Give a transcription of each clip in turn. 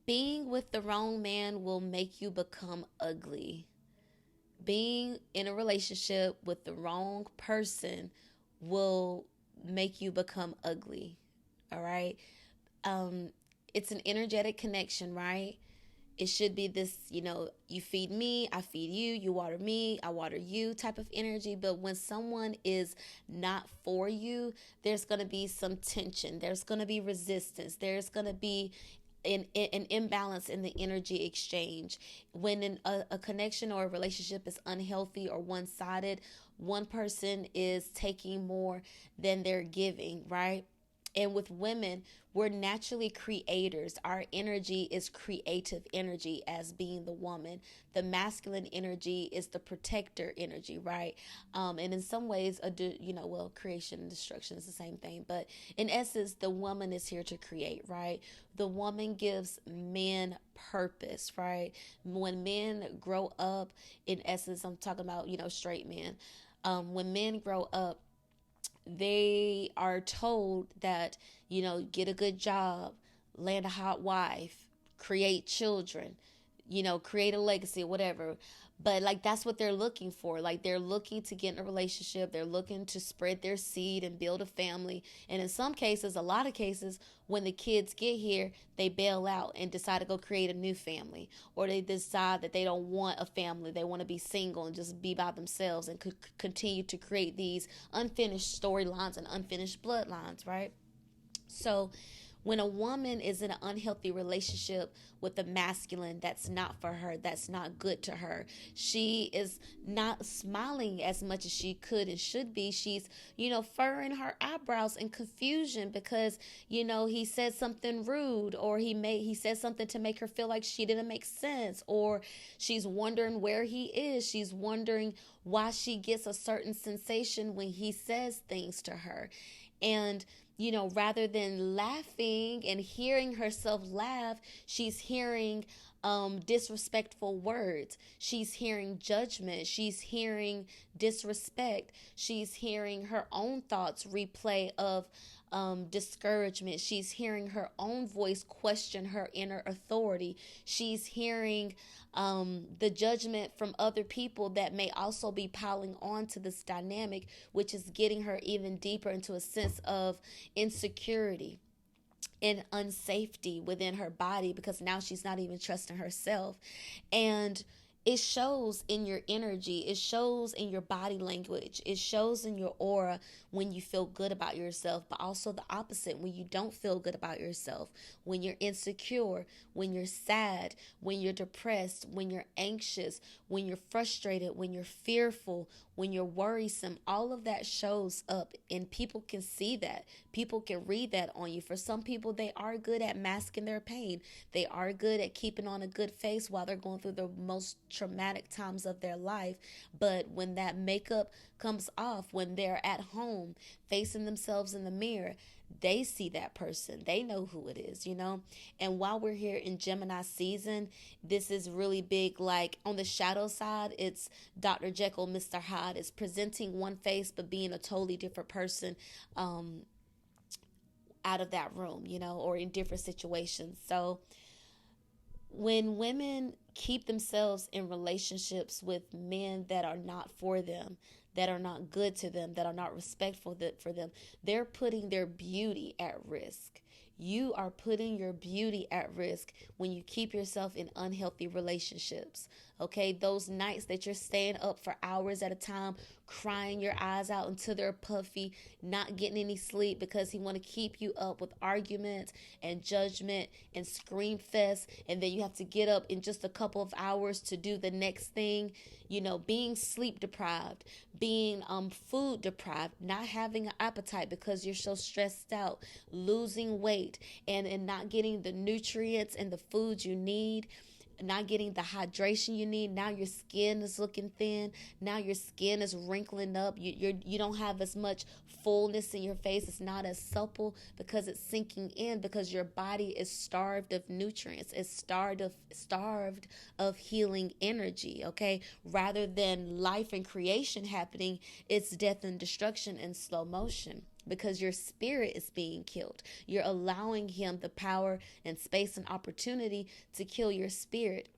Being with the wrong man will make you become ugly. Being in a relationship with the wrong person will make you become ugly. All right. Um, it's an energetic connection, right? It should be this, you feed me, I feed you, you water me, I water you type of energy. But when someone is not for you, there's going to be some tension, there's going to be resistance, there's going to be an imbalance in the energy exchange. When a connection or a relationship is unhealthy or one-sided, one person is taking more than they're giving, right? And with women, we're naturally creators. Our energy is creative energy as being the woman. The masculine energy is the protector energy, right? And in some ways, creation and destruction is the same thing. But in essence, the woman is here to create, right? The woman gives men purpose, right? When men grow up, in essence, I'm talking about, straight men. When men grow up, they are told that, get a good job, land a hot wife, create children, create a legacy, whatever. But like that's what they're looking for. Like they're looking to get in a relationship, they're looking to spread their seed and build a family. And in some cases, a lot of cases, when the kids get here, they bail out and decide to go create a new family, or they decide that they don't want a family, they want to be single and just be by themselves, and could continue to create these unfinished storylines and unfinished bloodlines, right? So when a woman is in an unhealthy relationship with a masculine that's not for her, that's not good to her, she is not smiling as much as she could and should be. She's, furrowing her eyebrows in confusion because, he said something rude, or he said something to make her feel like she didn't make sense, or she's wondering where he is. She's wondering why she gets a certain sensation when he says things to her. And rather than laughing and hearing herself laugh, she's hearing disrespectful words. She's hearing judgment. She's hearing disrespect. She's hearing her own thoughts replay of discouragement. She's hearing her own voice question her inner authority. She's hearing the judgment from other people that may also be piling on to this dynamic, which is getting her even deeper into a sense of insecurity and unsafety within her body, because now she's not even trusting herself. And it shows in your energy, it shows in your body language, it shows in your aura when you feel good about yourself, but also the opposite when you don't feel good about yourself, when you're insecure, when you're sad, when you're depressed, when you're anxious, when you're frustrated, when you're fearful, when you're worrisome. All of that shows up, and people can see that. People can read that on you. For some people, they are good at masking their pain. They are good at keeping on a good face while they're going through the most traumatic times of their life. But when that makeup comes off, when they're at home facing themselves in the mirror, they see that person. They know who it is. And while we're here in Gemini season, this is really big. Like on the shadow side, it's Dr. Jekyll, Mr. Hyde. It's presenting one face but being a totally different person out of that room, or in different situations. So when women keep themselves in relationships with men that are not for them, that are not good to them, that are not respectful for them, they're putting their beauty at risk. You are putting your beauty at risk when you keep yourself in unhealthy relationships. Okay, those nights that you're staying up for hours at a time, crying your eyes out until they're puffy, not getting any sleep because he want to keep you up with arguments and judgment and scream fest, and then you have to get up in just a couple of hours to do the next thing. Being sleep deprived, being food deprived, not having an appetite because you're so stressed out, losing weight, and not getting the nutrients and the foods you need, not getting the hydration you need. Now your skin is looking thin. Now your skin is wrinkling up. You don't have as much fullness in your face. It's not as supple because it's sinking in, because your body is starved of nutrients. It's starved of healing energy. Okay, rather than life and creation happening, it's death and destruction in slow motion. because your spirit is being killed. You're allowing him the power and space and opportunity to kill your spirit.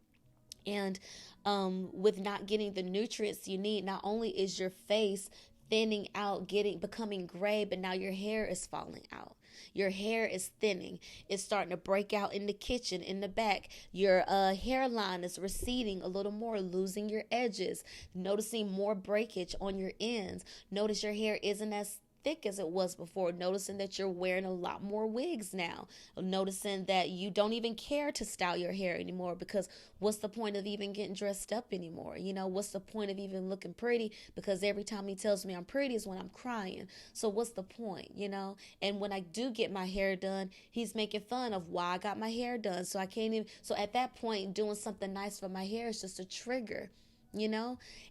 And with not getting the nutrients you need, not only is your face thinning out, becoming gray, but now your hair is falling out. Your hair is thinning. It's starting to break out in the kitchen, in the back. Your hairline is receding a little more, losing your edges, noticing more breakage on your ends. Notice your hair isn't as thick as it was before, noticing that you're wearing a lot more wigs now, noticing that you don't even care to style your hair anymore, because what's the point of even getting dressed up anymore? What's the point of even looking pretty? Because every time he tells me I'm pretty is when I'm crying. So what's the point? And when I do get my hair done, he's making fun of why I got my hair done. So I can't even, so at that point, doing something nice for my hair is just a trigger,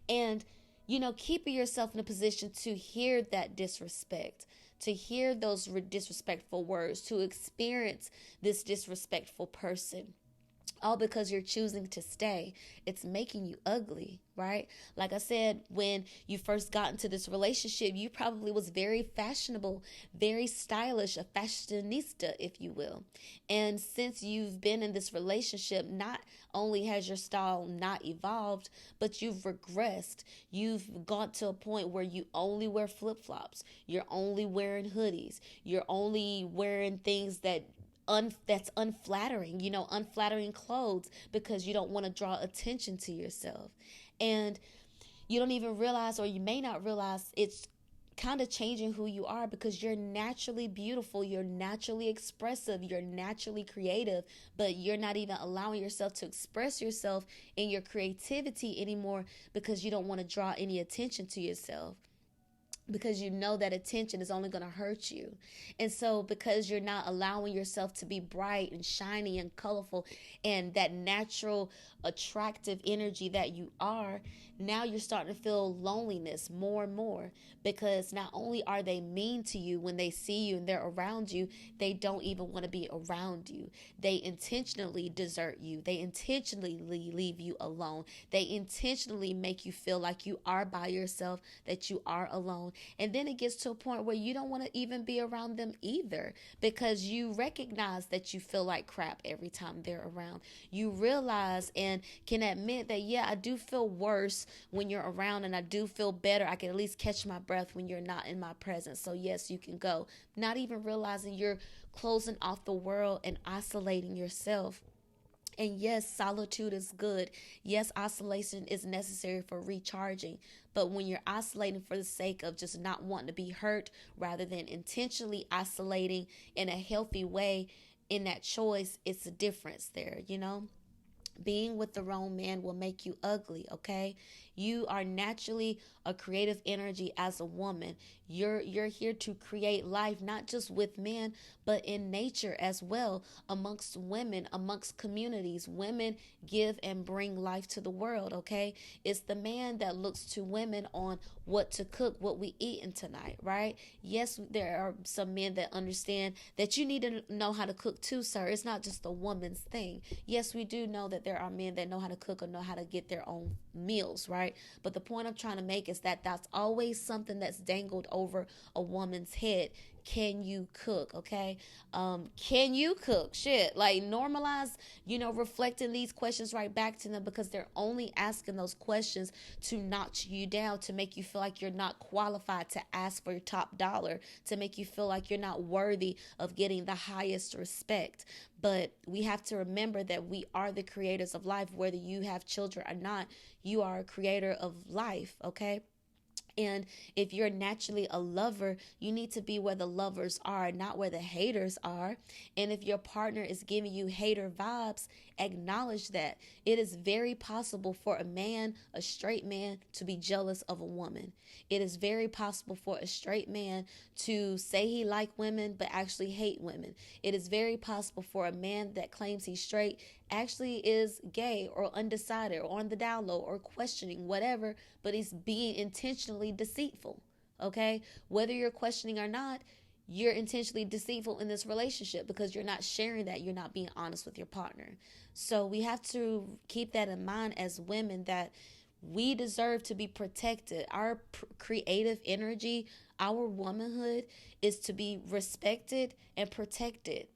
and keeping yourself in a position to hear that disrespect, to hear those disrespectful words, to experience this disrespectful person, all because you're choosing to stay. It's making you ugly, right? Like I said, when you first got into this relationship, you probably was very fashionable, very stylish, a fashionista, if you will. And since you've been in this relationship, not only has your style not evolved, but you've regressed. You've gone to a point where you only wear flip-flops. You're only wearing hoodies. You're only wearing things that's unflattering, unflattering clothes, because you don't want to draw attention to yourself. And you don't even realize, or you may not realize, it's kind of changing who you are, because you're naturally beautiful, you're naturally expressive, you're naturally creative, but you're not even allowing yourself to express yourself in your creativity anymore, because you don't want to draw any attention to yourself, because you know that attention is only going to hurt you. And so because you're not allowing yourself to be bright and shiny and colorful and that natural attractive energy that you are, now you're starting to feel loneliness more and more, because not only are they mean to you when they see you and they're around you, they don't even want to be around you. They intentionally desert you. They intentionally leave you alone. They intentionally make you feel like you are by yourself, that you are alone. And then it gets to a point where you don't want to even be around them either, because you recognize that you feel like crap every time they're around. You realize and can admit that, yeah, I do feel worse when you're around, and I do feel better. I can at least catch my breath when you're not in my presence. So yes, you can go. Not even realizing you're closing off the world and isolating yourself. And yes, solitude is good. Yes, isolation is necessary for recharging. But when you're isolating for the sake of just not wanting to be hurt, rather than intentionally isolating in a healthy way, in that choice, it's a difference there. Being with the wrong man will make you ugly, okay? You are naturally a creative energy as a woman. You're here to create life, not just with men, but in nature as well, amongst women, amongst communities. Women give and bring life to the world, okay? It's the man that looks to women on what to cook, what we eating tonight, right? Yes, there are some men that understand that you need to know how to cook too, sir. It's not just a woman's thing. Yes, we do know that there are men that know how to cook or know how to get their own meals, right? But the point I'm trying to make is that that's always something that's dangled over a woman's head. Can you cook? Okay. Can you cook? Shit. Like, normalize, reflecting these questions right back to them, because they're only asking those questions to notch you down, to make you feel like you're not qualified to ask for your top dollar, to make you feel like you're not worthy of getting the highest respect. But we have to remember that we are the creators of life. Whether you have children or not, you are a creator of life, okay? And if you're naturally a lover, you need to be where the lovers are, not where the haters are. And if your partner is giving you hater vibes, acknowledge that. It is very possible for a man, a straight man, to be jealous of a woman. It is very possible for a straight man to say he like women but actually hate women. It is very possible for a man that claims he's straight actually is gay or undecided or on the down low or questioning whatever, but he's being intentionally deceitful. Okay? Whether you're questioning or not, you're intentionally deceitful in this relationship, because you're not sharing that. You're not being honest with your partner. So we have to keep that in mind as women, that We deserve to be protected. Our creative energy, our womanhood is to be respected and protected.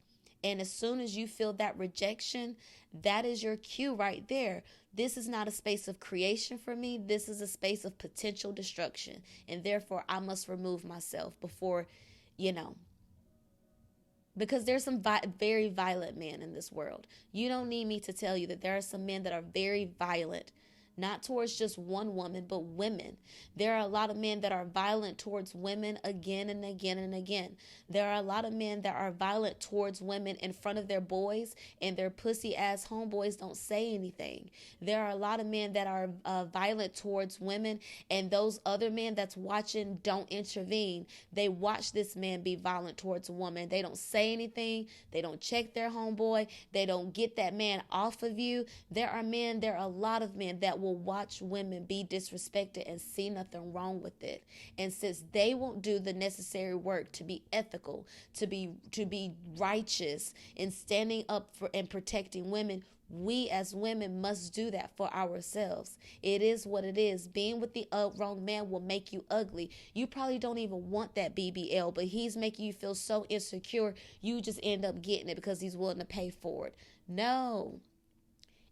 And as soon as you feel that rejection, that is your cue right there. This is not a space of creation for me. This is a space of potential destruction. And therefore, I must remove myself before, you know, because there's some very violent men in this world. You don't need me to tell you that there are some men that are very violent, not towards just one woman, but women. There are a lot of men that are violent towards women again and again and again. There are a lot of men that are violent towards women in front of their boys, and their pussy ass homeboys don't say anything. There are a lot of men that are violent towards women, and those other men that's watching don't intervene. They watch this man be violent towards a woman. They don't say anything. They don't check their homeboy. They don't get that man off of you. There are a lot of men that will watch women be disrespected and see nothing wrong with it. And since they won't do the necessary work to be ethical, to be righteous in standing up for and protecting women, we as women must do that for ourselves. It is what it is. Being with the wrong man will make you ugly. You probably don't even want that BBL, but he's making you feel so insecure, you just end up getting it because he's willing to pay for it. No.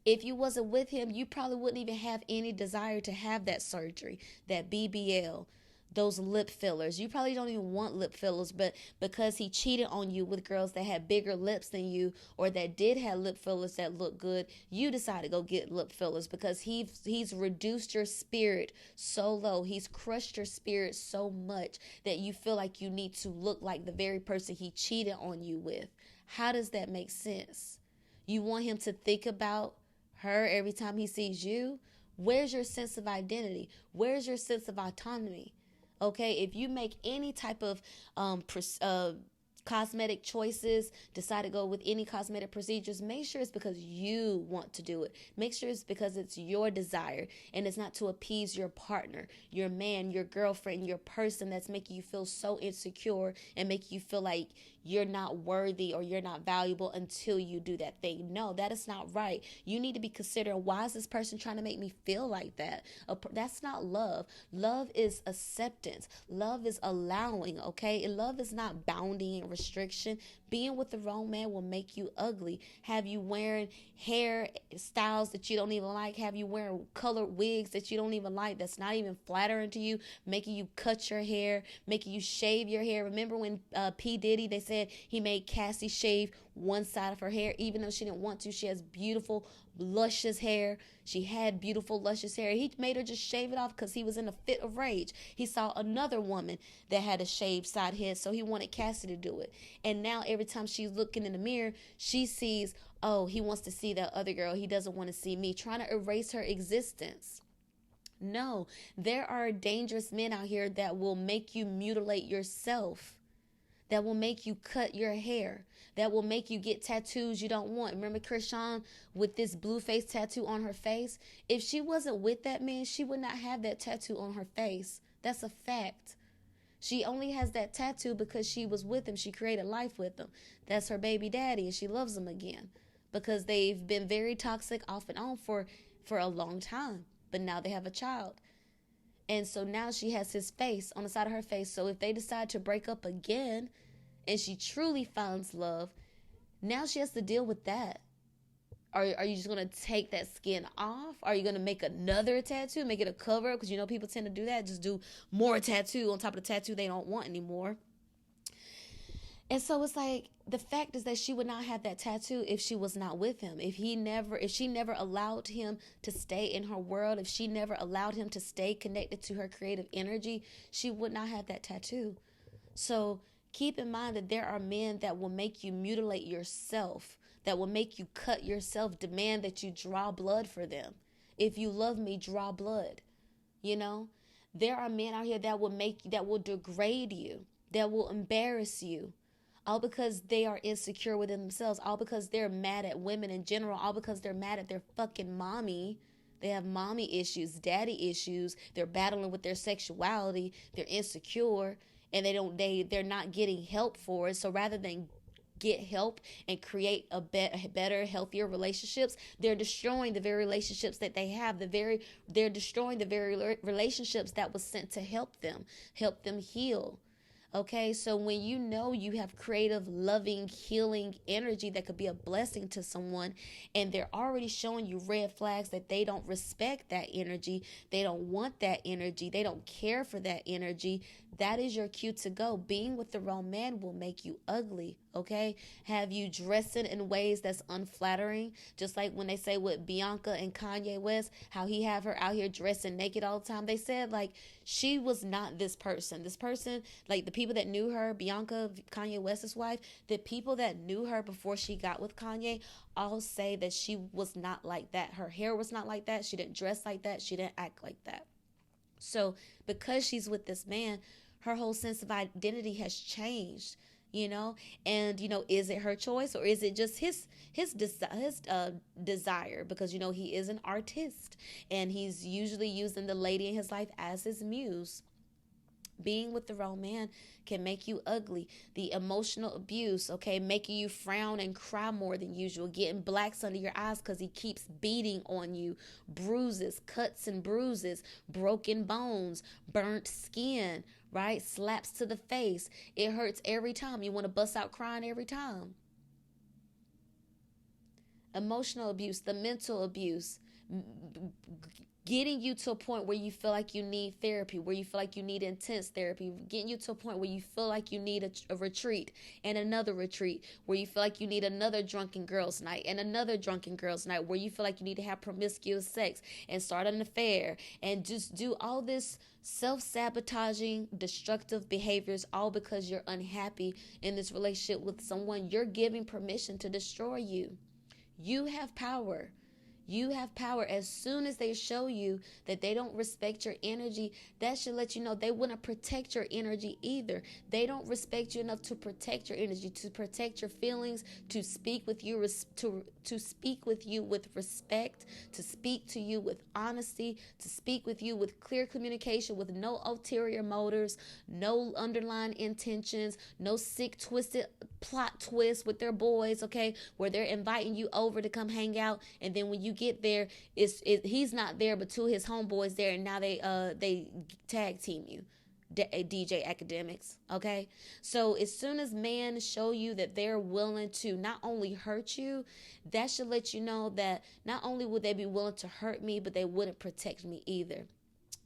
If you wasn't with him, you probably wouldn't even have any desire to have that surgery, that BBL, those lip fillers. You probably don't even want lip fillers, but because he cheated on you with girls that had bigger lips than you, or that did have lip fillers that look good, you decided to go get lip fillers because he's reduced your spirit so low. He's crushed your spirit so much that you feel like you need to look like the very person he cheated on you with. How does that make sense? You want him to think about her every time he sees you? Where's your sense of identity? Where's your sense of autonomy? Okay, if you make any type of cosmetic choices, decide to go with any cosmetic procedures, make sure it's because you want to do it. Make sure it's because it's your desire and it's not to appease your partner, your man, your girlfriend, your person that's making you feel so insecure and make you feel like you're not worthy or you're not valuable until you do that thing. No, that is not right. You need to be considering, why is this person trying to make me feel like that? That's not love. Love is acceptance. Love is allowing, okay? And love is not bounding and restriction. Being with the wrong man will make you ugly. Have you wearing hair styles that you don't even like? Have you wearing colored wigs that you don't even like, that's not even flattering to you, making you cut your hair, making you shave your hair? Remember when P. Diddy, they said he made Cassie shave one side of her hair, even though she didn't want to. She has beautiful, luscious hair. She had beautiful, luscious hair. He made her just shave it off because he was in a fit of rage. He saw another woman that had a shaved side head, so he wanted Cassie to do it. And now every time she's looking in the mirror, she sees, oh, he wants to see that other girl. He doesn't want to see me, trying to erase her existence. No, there are dangerous men out here that will make you mutilate yourself, that will make you cut your hair, that will make you get tattoos you don't want. Remember Krishan with this blue face tattoo on her face? If she wasn't with that man, she would not have that tattoo on her face. That's a fact. She only has that tattoo because she was with him. She created life with him. That's her baby daddy, and she loves him again because they've been very toxic off and on for a long time. But now they have a child. And so now she has his face on the side of her face. So if they decide to break up again and she truly finds love, now she has to deal with that. Are you just going to take that skin off? Are you going to make another tattoo, make it a cover? Because you know people tend to do that. Just do more tattoo on top of the tattoo they don't want anymore. And so it's like, the fact is that she would not have that tattoo if she was not with him. If she never allowed him to stay in her world, if she never allowed him to stay connected to her creative energy, she would not have that tattoo. So keep in mind that there are men that will make you mutilate yourself, that will make you cut yourself, demand that you draw blood for them. If you love me, draw blood. You know, there are men out here that will degrade you, that will embarrass you, all because they are insecure within themselves, all because they're mad at women in general, all because they're mad at their fucking mommy. They have mommy issues, daddy issues. They're battling with their sexuality. They're insecure, and they're not getting help for it. So rather than get help and create better, healthier relationships, they're destroying the very relationships that they have. They're destroying the very relationships that was sent to help them heal. Okay, so when you know you have creative, loving, healing energy that could be a blessing to someone, and they're already showing you red flags that they don't respect that energy, they don't want that energy, they don't care for that energy, that is your cue to go. Being with the wrong man will make you ugly, okay? Have you dressing in ways that's unflattering, just like when they say with Bianca and Kanye West, how he have her out here dressing naked all the time. They said like she was not this person. This person, like the people that knew her, Bianca, Kanye West's wife, the people that knew her before she got with Kanye all say that she was not like that. Her hair was not like that. She didn't dress like that. She didn't act like that. So because she's with this man, her whole sense of identity has changed, you know. And is it her choice, or is it just his desire? Because he is an artist, and he's usually using the lady in his life as his muse. Being with the wrong man can make you ugly. The emotional abuse, okay, making you frown and cry more than usual, getting blacks under your eyes because he keeps beating on you, bruises, cuts and bruises, broken bones, burnt skin, right? Slaps to the face. It hurts every time. You want to bust out crying every time. Emotional abuse, the mental abuse, getting you to a point where you feel like you need therapy, where you feel like you need intense therapy, getting you to a point where you feel like you need a retreat and another retreat, where you feel like you need another drunken girls night and another drunken girls night, where you feel like you need to have promiscuous sex and start an affair and just do all this self-sabotaging, destructive behaviors, all because you're unhappy in this relationship with someone. You're giving permission to destroy you. You have power. You have power. As soon as they show you that they don't respect your energy, that should let you know they wouldn't protect your energy either. They don't respect you enough to protect your energy, to protect your feelings, to speak with you, to speak with you with respect, to speak to you with honesty, to speak with you with clear communication, with no ulterior motives, no underlying intentions, no sick, twisted plot twists with their boys, okay, where they're inviting you over to come hang out, and then when you get there, he's not there, but two of his homeboys there, and now they tag team you. DJ Academics, okay? So as soon as men show you that they're willing to not only hurt you, that should let you know that not only would they be willing to hurt me, but they wouldn't protect me either.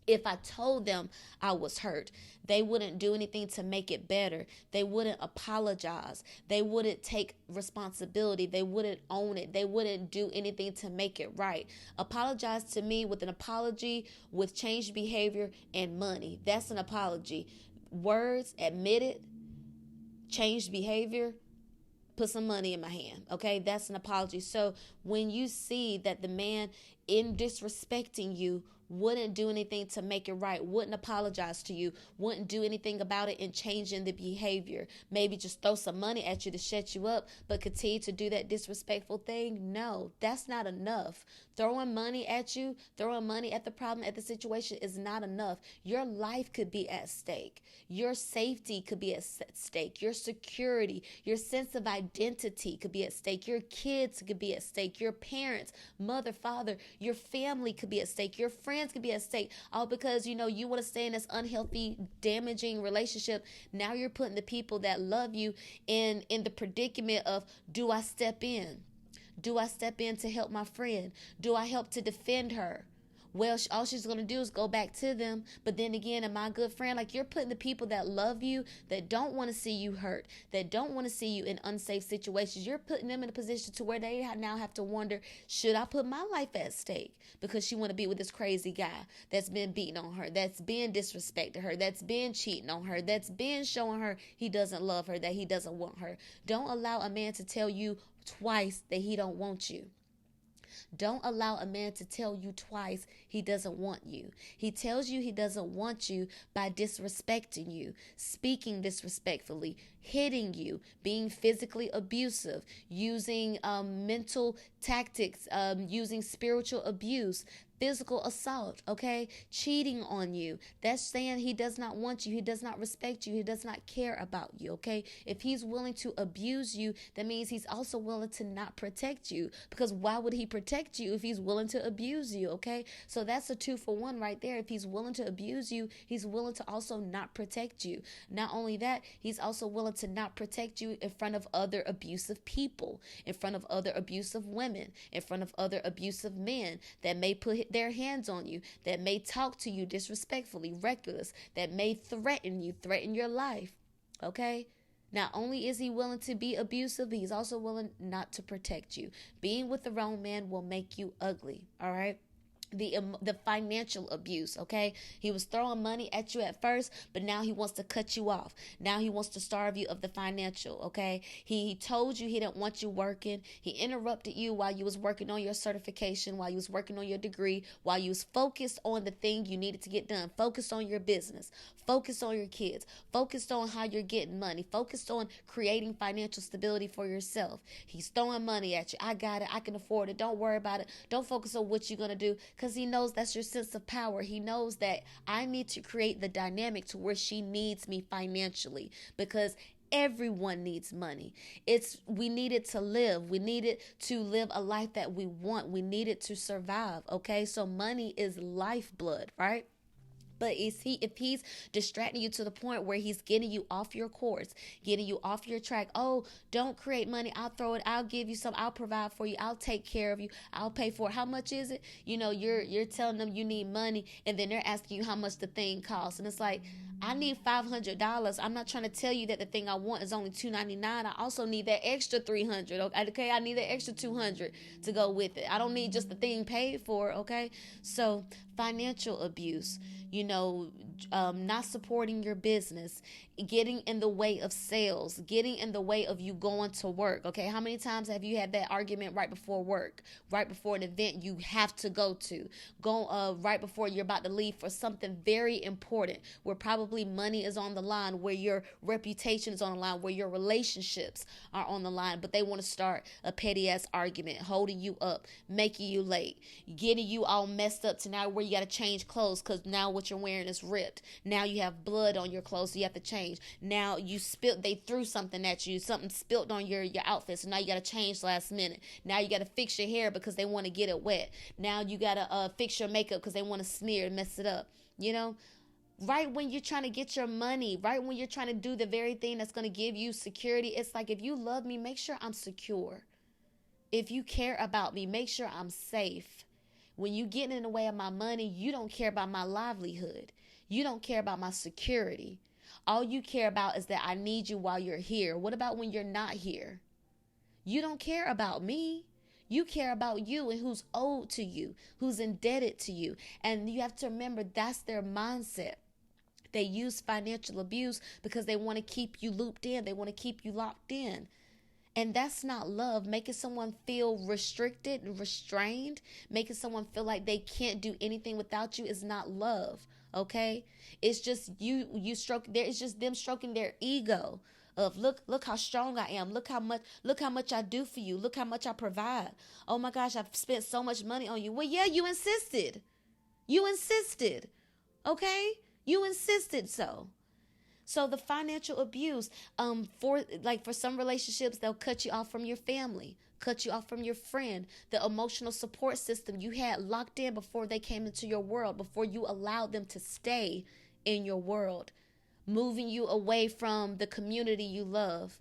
If I told them I was hurt, they wouldn't do anything to make it better. They wouldn't apologize. They wouldn't take responsibility. They wouldn't own it. They wouldn't do anything to make it right. Apologize to me with an apology, with changed behavior and money. That's an apology. Words, admit it, changed behavior, put some money in my hand. Okay, that's an apology. So when you see that the man in disrespecting you wouldn't do anything to make it right, wouldn't apologize to you, wouldn't do anything about it and changing the behavior, maybe just throw some money at you to shut you up, but continue to do that disrespectful thing, no, that's not enough. Throwing money at you, throwing money at the problem, at the situation is not enough. Your life could be at stake. Your safety could be at stake. Your security, your sense of identity could be at stake. Your kids could be at stake. Your parents, mother, father, your family could be at stake. Your friends could be at stake. All because, you want to stay in this unhealthy, damaging relationship. Now you're putting the people that love you in the predicament of, do I step in? Do I step in to help my friend? Do I help to defend her? Well, all she's going to do is go back to them. But then again, am I a good friend? Like, you're putting the people that love you, that don't want to see you hurt, that don't want to see you in unsafe situations, you're putting them in a position to where they now have to wonder, should I put my life at stake? Because she want to be with this crazy guy that's been beating on her, that's been disrespecting her, that's been cheating on her, that's been showing her he doesn't love her, that he doesn't want her. Don't allow a man to tell you twice that he don't want you. Don't allow a man to tell you twice he doesn't want you. He tells you he doesn't want you by disrespecting you, speaking disrespectfully, hitting you, being physically abusive, using mental tactics, using spiritual abuse. physical assault, okay? Cheating on you. That's saying he does not want you. He does not respect you. He does not care about you, okay? If he's willing to abuse you, that means he's also willing to not protect you, because why would he protect you if he's willing to abuse you, okay? So that's a 2-for-1 right there. If he's willing to abuse you, he's willing to also not protect you. Not only that, he's also willing to not protect you in front of other abusive people, in front of other abusive women, in front of other abusive men that may put their hands on you, that may talk to you disrespectfully, reckless, that may threaten you, threaten your life, okay? Not only is he willing to be abusive, he's also willing not to protect you. Being with the wrong man will make you ugly, all right? The financial abuse, okay? He was throwing money at you at first, but now he wants to cut you off. Now he wants to starve you of the financial, okay? He told you he didn't want you working. He interrupted you while you was working on your certification, while you was working on your degree, while you was focused on the thing you needed to get done. Focused on your business, focused on your kids, focused on how you're getting money, focused on creating financial stability for yourself. He's throwing money at you. I got it. I can afford it. Don't worry about it. Don't focus on what you're going to do, because he knows that's your sense of power. He knows that I need to create the dynamic to where she needs me financially, because everyone needs money. We need it to live. We need it to live a life that we want. We need it to survive. Okay, so money is lifeblood, right? But if he's distracting you to the point where he's getting you off your course, getting you off your track, oh, don't create money, I'll throw it, I'll give you some, I'll provide for you, I'll take care of you, I'll pay for it. How much is it? You're telling them you need money, and then they're asking you how much the thing costs. And it's like, I need $500. I'm not trying to tell you that the thing I want is only $299. I also need that extra $300. Okay, I need that extra $200 to go with it. I don't need just the thing paid for. Okay, so financial abuse, not supporting your business, getting in the way of sales, getting in the way of you going to work. Okay, how many times have you had that argument right before work, right before an event you have to go to, right before you're about to leave for something very important, where probably money is on the line, where your reputation is on the line, where your relationships are on the line, but they want to start a petty ass argument, holding you up, making you late, getting you all messed up to now where you got to change clothes because now what you're wearing is ripped. Now you have blood on your clothes, so you have to change. Now they threw something at you, something spilled on your outfit, so now you got to change last minute. Now you got to fix your hair because they want to get it wet. Now you got to fix your makeup because they want to smear and mess it up. Right when you're trying to get your money, right when you're trying to do the very thing that's going to give you security. It's like, if you love me, make sure I'm secure. If you care about me, make sure I'm safe. When you get in the way of my money, you don't care about my livelihood. You don't care about my security. All you care about is that I need you while you're here. What about when you're not here? You don't care about me. You care about you and who's owed to you, who's indebted to you. And you have to remember, that's their mindset. They use financial abuse because they want to keep you looped in. They want to keep you locked in. And that's not love. Making someone feel restricted and restrained, making someone feel like they can't do anything without you, is not love. Okay? It's just you it's just them stroking their ego of look how strong I am. Look how much I do for you. Look how much I provide. Oh my gosh, I've spent so much money on you. Well, yeah, you insisted. You insisted. Okay? You insisted so. So the financial abuse, for some relationships, they'll cut you off from your family, cut you off from your friend, the emotional support system you had locked in before they came into your world, before you allowed them to stay in your world, moving you away from the community you love.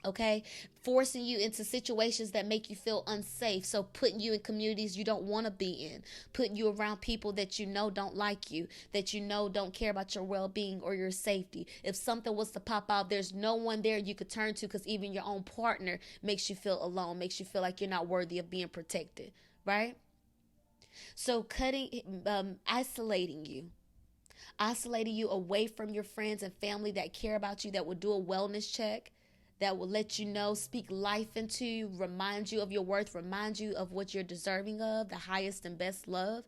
Okay, forcing you into situations that make you feel unsafe. So putting you in communities you don't want to be in, putting you around people that you know don't like you, that you know don't care about your well-being or your safety. If something was to pop out, there's no one there you could turn to, because even your own partner makes you feel alone, makes you feel like you're not worthy of being protected, right? So isolating you away from your friends and family that care about you, that will do a wellness check, that will let you know, speak life into you, remind you of your worth, remind you of what you're deserving of, the highest and best love.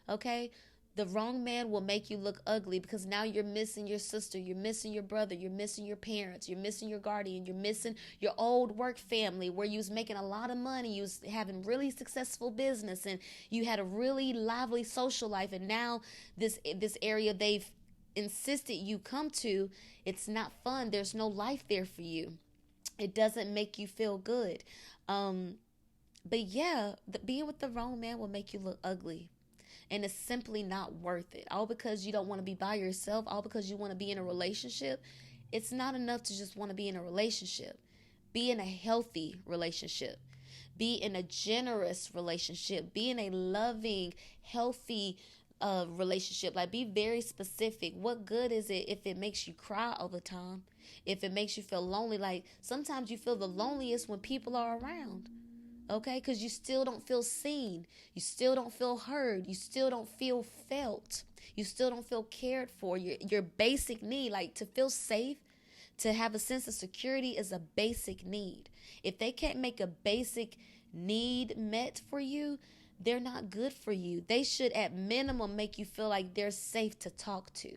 Okay? The wrong man will make you look ugly because now you're missing your sister, you're missing your brother, you're missing your parents, you're missing your guardian, you're missing your old work family where you was making a lot of money, you was having really successful business, and you had a really lively social life, and now this area they've insisted you come to, it's not fun. There's no life there for you. It doesn't make you feel good. Um, but yeah, being with the wrong man will make you look ugly, and it's simply not worth it. All because you don't want to be by yourself, all because you want to be in a relationship. It's not enough to just want to be in a relationship. Be in a healthy relationship. Be in a generous relationship. Be in a loving, healthy relationship. Like, be very specific. What good is it if it makes you cry all the time? If it makes you feel lonely? Like, sometimes you feel the loneliest when people are around. Okay, because you still don't feel seen, you still don't feel heard, you still don't feel felt, you still don't feel cared for. Your basic need, like to feel safe, to have a sense of security, is a basic need. If they can't make a basic need met for you, they're not good for you. They should at minimum make you feel like they're safe to talk to.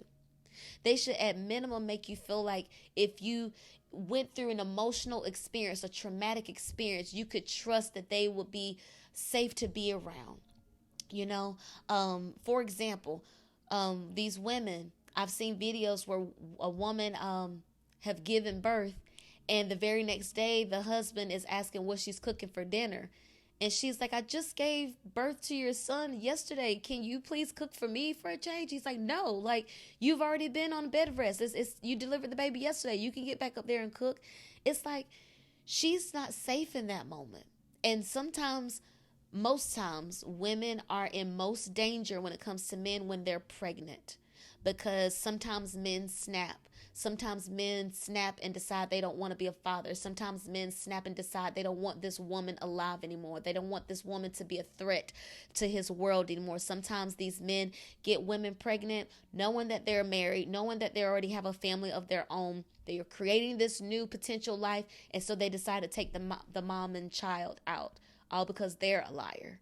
They should at minimum make you feel like if you went through an emotional experience, a traumatic experience, you could trust that they would be safe to be around. You know, for example, these women, I've seen videos where a woman have given birth, and the very next day the husband is asking what she's cooking for dinner. And she's like, I just gave birth to your son yesterday. Can you please cook for me for a change? He's like, no, like, you've already been on bed rest. You delivered the baby yesterday. You can get back up there and cook. It's like, she's not safe in that moment. And sometimes, most times, women are in most danger when it comes to men when they're pregnant, because sometimes men snap. Sometimes men snap and decide they don't want to be a father. Sometimes men snap and decide they don't want this woman alive anymore. They don't want this woman to be a threat to his world anymore. Sometimes these men get women pregnant knowing that they're married, knowing that they already have a family of their own. They are creating this new potential life, and so they decide to take the mom and child out, all because they're a liar.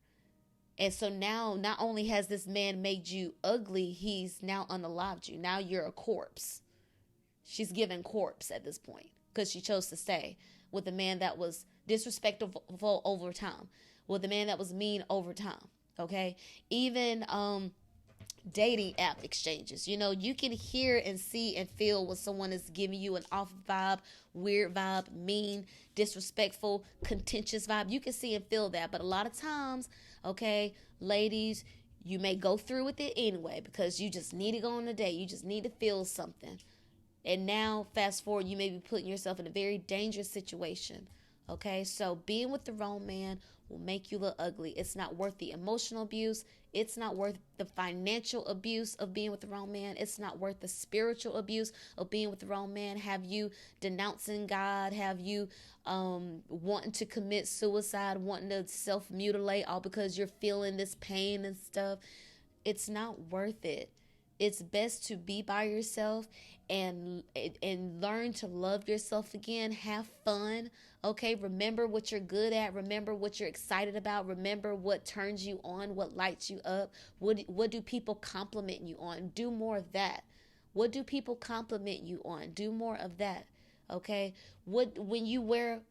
And so now, not only has this man made you ugly, he's now unalived you. Now you're a corpse. She's given corpse at this point because she chose to stay with a man that was disrespectful over time, with a man that was mean over time. Okay, even dating app exchanges. You know, you can hear and see and feel when someone is giving you an off vibe, weird vibe, mean, disrespectful, contentious vibe. You can see and feel that. But a lot of times, okay, ladies, you may go through with it anyway because you just need to go on a date. You just need to feel something. And now, fast forward, you may be putting yourself in a very dangerous situation. Okay, so being with the wrong man will make you look ugly. It's not worth the emotional abuse. It's not worth the financial abuse of being with the wrong man. It's not worth the spiritual abuse of being with the wrong man. Have you denouncing God? Have you wanting to commit suicide, wanting to self-mutilate, all because you're feeling this pain and stuff? It's not worth it. It's best to be by yourself and learn to love yourself again. Have fun. Okay, remember what you're good at. Remember what you're excited about. Remember what turns you on, what lights you up. What do people compliment you on? Do more of that. What do people compliment you on? Do more of that. Okay? When you wear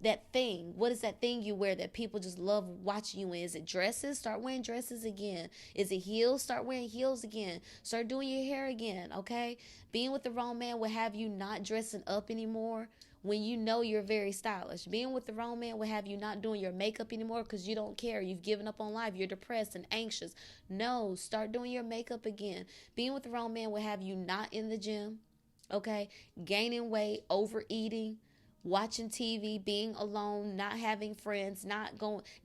that thing, what is that thing you wear that people just love watching you in? Is it dresses? Start wearing dresses again. Is it heels? Start wearing heels again. Start doing your hair again. Okay, being with the wrong man will have you not dressing up anymore when you know you're very stylish. Being with the wrong man will have you not doing your makeup anymore because you don't care. You've given up on life. You're depressed and anxious. No, start doing your makeup again. Being with the wrong man will have you not in the gym. Okay, gaining weight, overeating, watching TV, being alone, not having friends, not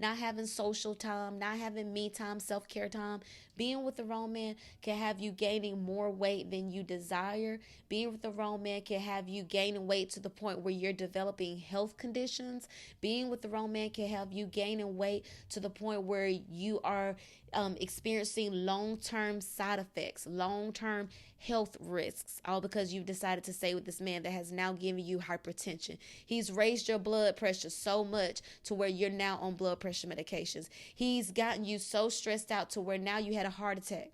having social time, not having me time, self-care time. Being with the wrong man can have you gaining more weight than you desire. Being with the wrong man can have you gaining weight to the point where you're developing health conditions. Being with the wrong man can have you gaining weight to the point where you are experiencing long-term side effects, long-term health risks, all because you've decided to stay with this man that has now given you hypertension. He's raised your blood pressure so much to where you're now on blood pressure medications. He's gotten you so stressed out to where now you had a heart attack.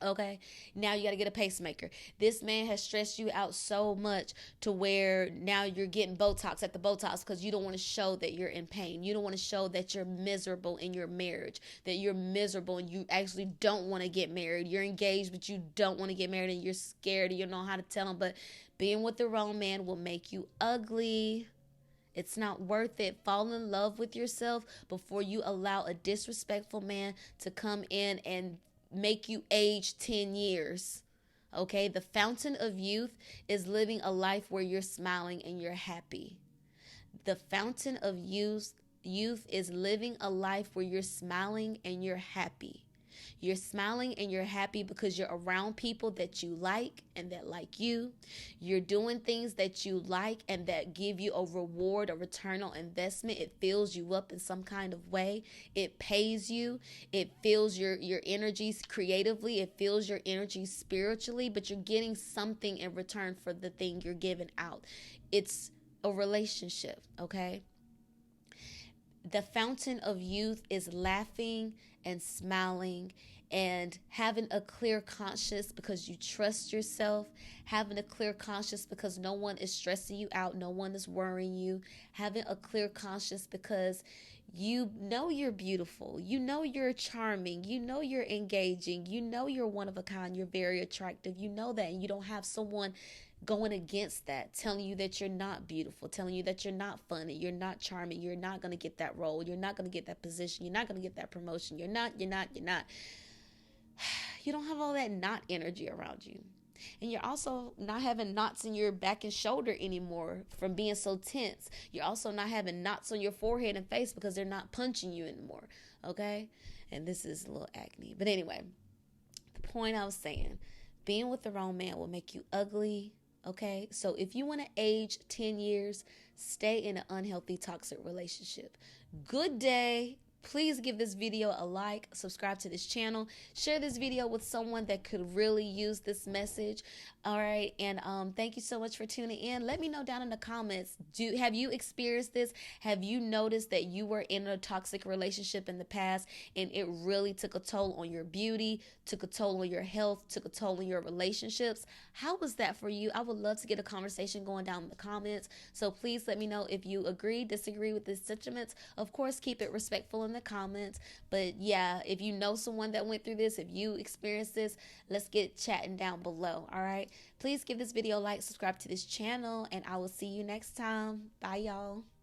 Okay, now you got to get a pacemaker. This man has stressed you out so much to where now you're getting Botox at the Botox because you don't want to show that you're in pain. You don't want to show that you're miserable in your marriage, that you're miserable and you actually don't want to get married. You're engaged, but you don't want to get married and you're scared and you don't know how to tell him. But being with the wrong man will make you ugly. It's not worth it. Fall in love with yourself before you allow a disrespectful man to come in and make you age 10 years. Okay? The fountain of youth is living a life where you're smiling and you're happy. The fountain of youth is living a life where you're smiling and you're happy. You're smiling and you're happy because you're around people that you like and that like you. You're doing things that you like and that give you a reward, a return on investment. It fills you up in some kind of way. It pays you. It fills your energies creatively. It fills your energy spiritually, but you're getting something in return for the thing you're giving out. It's a relationship, okay? The fountain of youth is laughing and smiling and having a clear conscience because you trust yourself, having a clear conscience because no one is stressing you out, no one is worrying you, having a clear conscience because you know you're beautiful, you know you're charming, you know you're engaging, you know you're one of a kind, you're very attractive, you know that, and you don't have someone going against that, telling you that you're not beautiful, telling you that you're not funny, you're not charming, you're not going to get that role, you're not going to get that position, you're not going to get that promotion, you're not. You don't have all that not energy around you. And you're also not having knots in your back and shoulder anymore from being so tense. You're also not having knots on your forehead and face because they're not punching you anymore. Okay? And this is a little acne. But anyway, the point I was saying, being with the wrong man will make you ugly. Okay? So if you want to age 10 years, stay in an unhealthy, toxic relationship. Good day. Please give this video a like, subscribe to this channel, share this video with someone that could really use this message. All right, and thank you so much for tuning in. Let me know down in the comments, have you experienced this? Have you noticed that you were in a toxic relationship in the past and it really took a toll on your beauty, took a toll on your health, took a toll on your relationships? How was that for you? I would love to get a conversation going down in the comments. So please let me know if you agree, disagree with these sentiments. Of course, keep it respectful in the comments. But yeah, if you know someone that went through this, if you experienced this, let's get chatting down below. All right, please give this video a like, subscribe to this channel, and I will see you next time. Bye, y'all.